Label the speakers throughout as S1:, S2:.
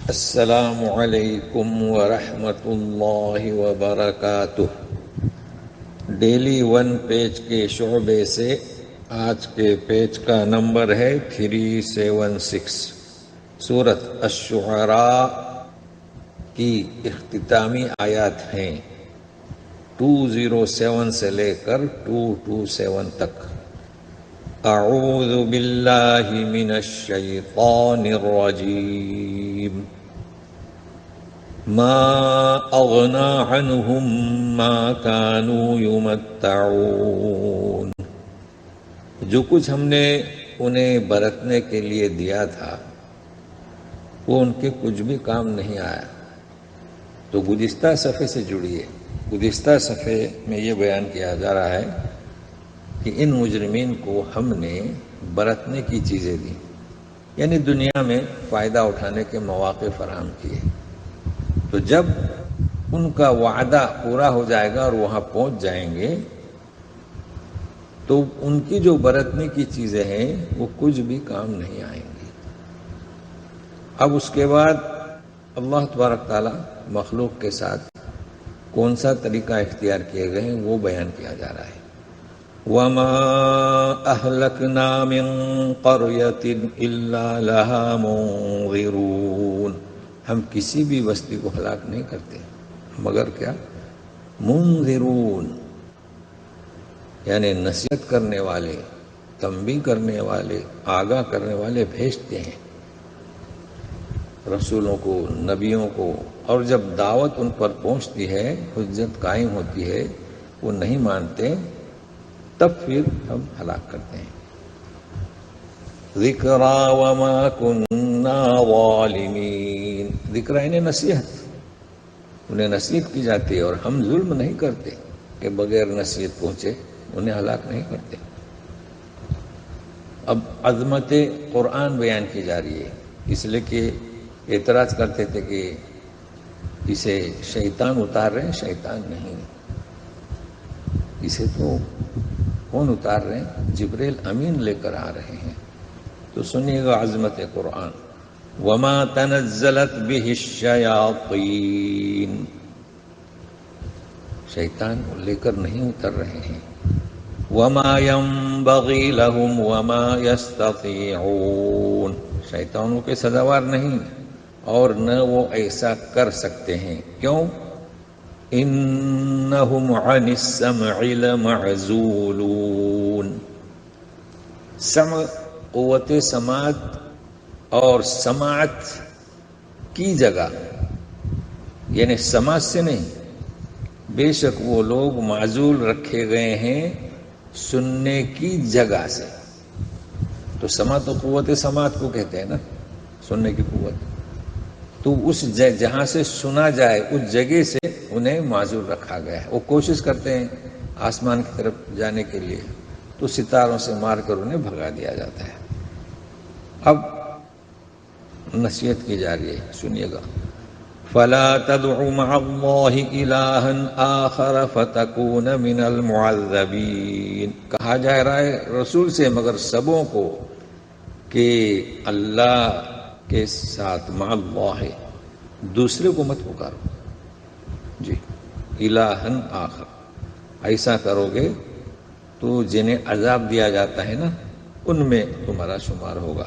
S1: السلام علیکم ورحمۃ اللہ وبرکاتہ۔ ڈیلی ون پیج کے شعبے سے آج کے پیج کا نمبر ہے 376۔ سورۃ الشعراء کی اختتامی آیات ہیں 207 سے لے کر 227 تک۔ اعوذ باللہ من الشیطان الرجیم۔ ما اغنى عنهم ما كانوا يمتعون۔ جو کچھ ہم نے انہیں برتنے کے لیے دیا تھا وہ ان کے کچھ بھی کام نہیں آیا۔ تو گزشتہ صفحے سے جڑیے۔ گزشتہ صفحے میں یہ بیان کیا جا رہا ہے کہ ان مجرمین کو ہم نے برتنے کی چیزیں دی، یعنی دنیا میں فائدہ اٹھانے کے مواقع فراہم کیے۔ تو جب ان کا وعدہ پورا ہو جائے گا اور وہاں پہنچ جائیں گے تو ان کی جو برتنے کی چیزیں ہیں وہ کچھ بھی کام نہیں آئیں گی۔ اب اس کے بعد اللہ تبارک تعالیٰ مخلوق کے ساتھ کون سا طریقہ اختیار کیے گئے ہیں وہ بیان کیا جا رہا ہے۔ وَمَا أَهْلَكْنَا مِن قَرْيَةٍ إِلَّا لَهَا مُنذِرُونَ۔ ہم کسی بھی بستی کو ہلاک نہیں کرتے مگر کیا؟ منذرون، یعنی نصیحت کرنے والے، تنبیہ کرنے والے، آگاہ کرنے والے بھیجتے ہیں رسولوں کو، نبیوں کو، اور جب دعوت ان پر پہنچتی ہے، حجت قائم ہوتی ہے، وہ نہیں مانتے، تب پھر ہم ہلاک کرتے ہیں۔ ذکرا وما کننا ظالمین۔ ذکرا انہیں نصیحت، انہیں نصیحت کی جاتی ہے، اور ہم ظلم نہیں کرتے کہ بغیر نصیحت پہنچے انہیں ہلاک نہیں کرتے۔ اب عظمت قرآن بیان کی جا رہی ہے، اس لیے کہ اعتراض کرتے تھے کہ اسے شیطان اتار رہے ہیں۔ شیطان نہیں، اسے تو کون اتار رہے ہیں؟ جبریل امین لے کر آ رہے ہیں۔ تو سنیے گا عظمت قرآن۔ وما تنزلت به الشیاطین، شیطان لے کر نہیں اتر رہے ہیں۔ وما ينبغي لهم وما يستطيعون، شیطانوں کے سزاوار نہیں اور نہ وہ ایسا کر سکتے ہیں۔ کیوں؟ انہم عن السمع لمعزولون۔ سمع قوت سماعت اور سماعت کی جگہ، یعنی سماعت سے نہیں، بے شک وہ لوگ معزول رکھے گئے ہیں سننے کی جگہ سے۔ تو سماعت و قوت سماعت کو کہتے ہیں نا، سننے کی قوت۔ تو اس جہاں سے سنا جائے اس جگہ سے انہیں معزول رکھا گیا ہے۔ وہ کوشش کرتے ہیں آسمان کی طرف جانے کے لیے، تو ستاروں سے مار کر انہیں بھگا دیا جاتا ہے۔ اب نصیحت کی جا رہی ہے، سنیے گا۔ فَلَا تَدْعُ مَعَ اللَّهِ إِلَٰهًا آخَرَ فَتَكُونَ مِنَ الْمُعَذَّبِينَ۔ کہا جا رہا ہے رسول سے، مگر سبوں کو، کہ اللہ کے ساتھ مع اللہ دوسرے کو مت پکارو۔ جی، الہن آخر، ایسا کرو گے تو جنہیں عذاب دیا جاتا ہے نا ان میں تمہارا شمار ہوگا۔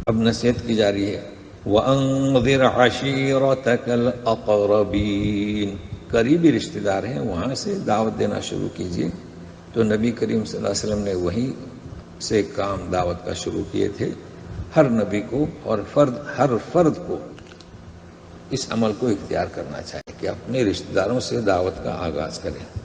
S1: اب نصیحت کی جا رہی ہے۔ وَأَنذِرْ عَشِيرَتَكَ الْأَقْرَبِينَ، قریبی رشتہ دار ہیں وہاں سے دعوت دینا شروع کیجئے۔ تو نبی کریم صلی اللہ علیہ وسلم نے وہیں سے کام دعوت کا شروع کیے تھے۔ ہر نبی کو اور ہر فرد کو اس عمل کو اختیار کرنا چاہیے کہ اپنے رشتہ داروں سے دعوت کا آغاز کریں۔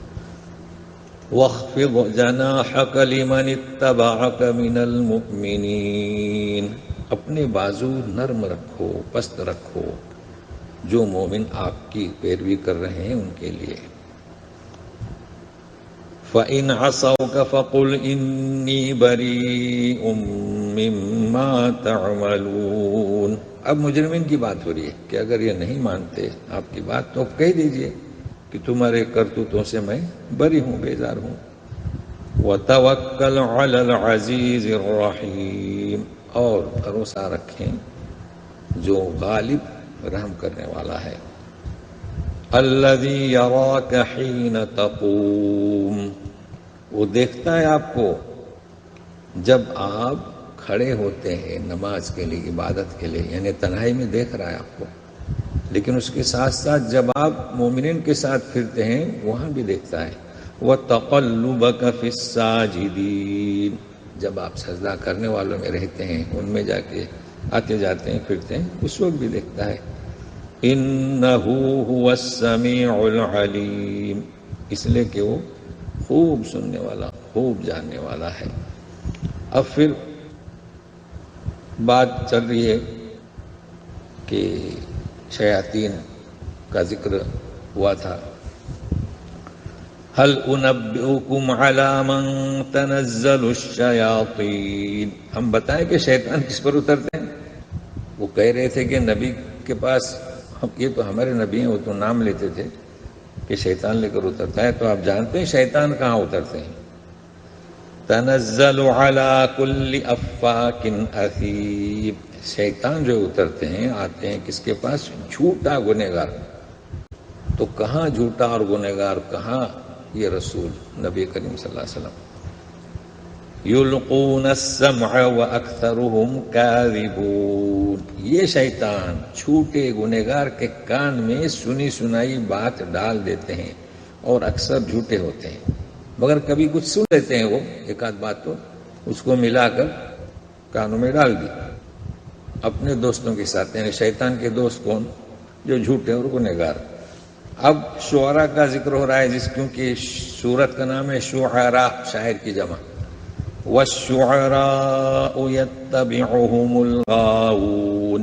S1: وَاخْفِضْ جَنَاحَكَ لِمَنِ اتَّبَعَكَ مِنَ الْمُؤْمِنِينَ، اپنے بازو نرم رکھو، پست رکھو، جو مومن آپ کی پیروی کر رہے ہیں ان کے لیے۔ فَإِنْ عَصَوْكَ فَقُلْ إِنِّي بَرِيءٌ مِّمَّا تَعْمَلُونَ۔ اب مجرمین کی بات ہو رہی ہے کہ اگر یہ نہیں مانتے آپ کی بات تو آپ کہہ دیجئے کہ تمہارے کرتوتوں سے میں بری ہوں، بیزار ہوں۔ وَتَوَكَّلْ عَلَى الْعَزِيزِ الرَّحِيمِ، اور بھروسہ رکھیں جو غالب رحم کرنے والا ہے. الذی یراک حین تقوم، وہ دیکھتا ہے آپ کو جب آپ کھڑے ہوتے ہیں نماز کے لیے، عبادت کے لیے، یعنی تنہائی میں دیکھ رہا ہے آپ کو، لیکن اس کے ساتھ ساتھ جب آپ مومنین کے ساتھ پھرتے ہیں وہاں بھی دیکھتا ہے. وَتَقَلُّبَكَ فِي السَّاجِدِينَ، جب آپ سجدہ کرنے والوں میں رہتے ہیں، ان میں جا کے آتے جاتے ہیں پھرتے ہیں، اس وقت بھی دیکھتا ہے. إِنَّهُ هُوَ السَّمِيعُ الْعَلِيمُ، اس لیے کہ وہ خوب سننے والا، خوب جاننے والا ہے. اب پھر بات چل رہی ہے کہ شیاطین کا ذکر ہوا تھا. هل انبئکم علی من تنزل الشیاطین، ہم بتائیں کہ شیطان کس پر اترتے ہیں. وہ کہہ رہے تھے کہ نبی کے پاس، یہ تو ہمارے نبی ہیں، وہ تو نام لیتے تھے کہ شیطان لے کر اترتا ہے. تو آپ جانتے ہیں شیطان کہاں اترتے ہیں. تنزل علی کل افاک اثیم، شیطان جو اترتے ہیں آتے ہیں کس کے پاس؟ جھوٹا گنہگار. تو کہاں جھوٹا اور گنہگار، کہاں یہ رسول نبی کریم صلی اللہ علیہ وسلم. یلقون السمع واکثرهم کاذبون، یہ شیطان جھوٹے گنہگار کے کان میں سنی سنائی بات ڈال دیتے ہیں اور اکثر جھوٹے ہوتے ہیں. مگر کبھی کچھ سن لیتے ہیں وہ ایک آدھ بات، تو اس کو ملا کر کانوں میں ڈال دی اپنے دوستوں کے ساتھ. یعنی شیطان کے دوست کون؟ جو جھوٹے اور گنہگار. اب شعراء کا ذکر ہو رہا ہے، کیونکہ سورت کا نام ہے شعراء، شاعر کی جمع. وَالشُّعَرَاءُ يَتَّبِعُهُمُ الْغَاوُونَ،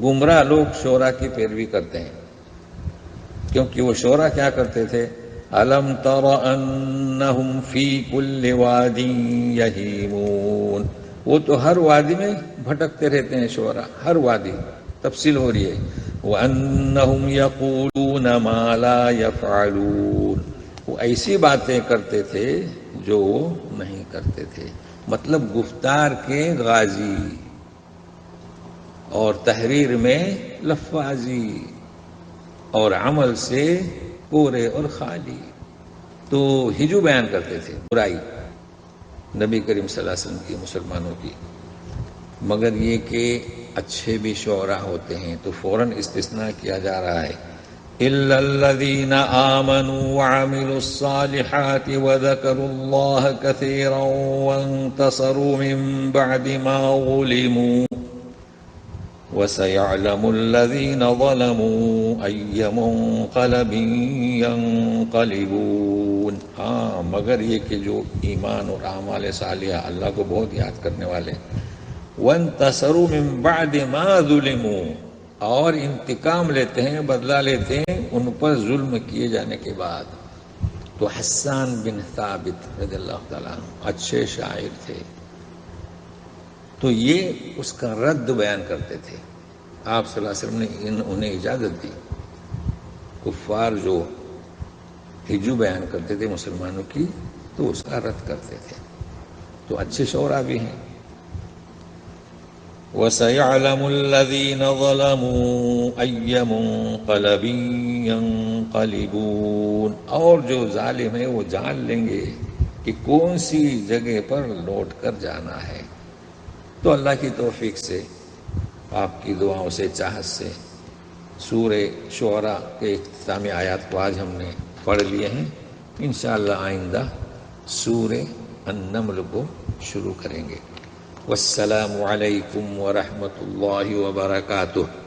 S1: گمراہ لوگ شعراء کی پیروی کرتے ہیں. کیونکہ وہ شعراء کیا کرتے تھے؟ أَلَمْ تَرَ أَنَّهُمْ فِي كُلِّ وَادٍ يَهِيمُونَ، وہ تو ہر وادی میں بھٹکتے رہتے ہیں شعراء، ہر وادی. تفصیل ہو رہی ہے. وَأَنَّهُمْ يَقُولُونَ مَا لَا يَفْعَلُونَ، وہ ایسی باتیں کرتے تھے جو وہ نہیں کرتے تھے. مطلب گفتار کے غازی اور تحریر میں لفاظی اور عمل سے پورے اور خالی. تو ہجو بیان کرتے تھے برائی نبی کریم صلی اللہ علیہ وسلم کی، مسلمانوں کی. مگر یہ کہ اچھے بھی شعراء ہوتے ہیں تو فوراً استثناء کیا جا رہا ہے. إِلَّا الَّذِينَ آمَنُوا وَعَمِلُوا الصَّالِحَاتِ وَذَكَرُوا اللَّهَ كَثِيرًا وَانتَصَرُوا مِن بَعْدِ مَا ظُلِمُوا وَسَيَعْلَمُ الَّذِينَ ظَلَمُوا أَيَّ مُنقَلَبٍ يَنقَلِبُونَ. ہاں، مگر یہ کہ جو ایمان اور اعمال صالحہ، اللہ کو بہت یاد کرنے والے، وَانتَصَرُوا مِن بَعْدِ مَا ظُلِمُوا، اور انتقام لیتے ہیں، بدلہ لیتے ہیں ان پر ظلم کیے جانے کے بعد. تو حسان بن ثابت رضی اللہ تعالیٰ عنہ اچھے شاعر تھے، تو یہ اس کا رد بیان کرتے تھے. آپ صلی اللہ علیہ وسلم نے انہیں اجازت دی. کفار جو ہجو بیان کرتے تھے مسلمانوں کی تو اس کا رد کرتے تھے. تو اچھے شعراء بھی ہیں. وَسَيَعْلَمُ الَّذِينَ ظَلَمُوا أَيَّ مُنقَلَبٍ يَنقَلِبُونَ، اور جو ظالم ہیں وہ جان لیں گے کہ کون سی جگہ پر لوٹ کر جانا ہے. تو اللہ کی توفیق سے، آپ کی دعاؤں سے، چاہت سے سورہ شعراء کے اختتامی آیات کو آج ہم نے پڑھ لیے ہیں. انشاءاللہ آئندہ سورہ النمل کو شروع کریں گے. والسلام علیکم ورحمۃ اللہ وبرکاتہ.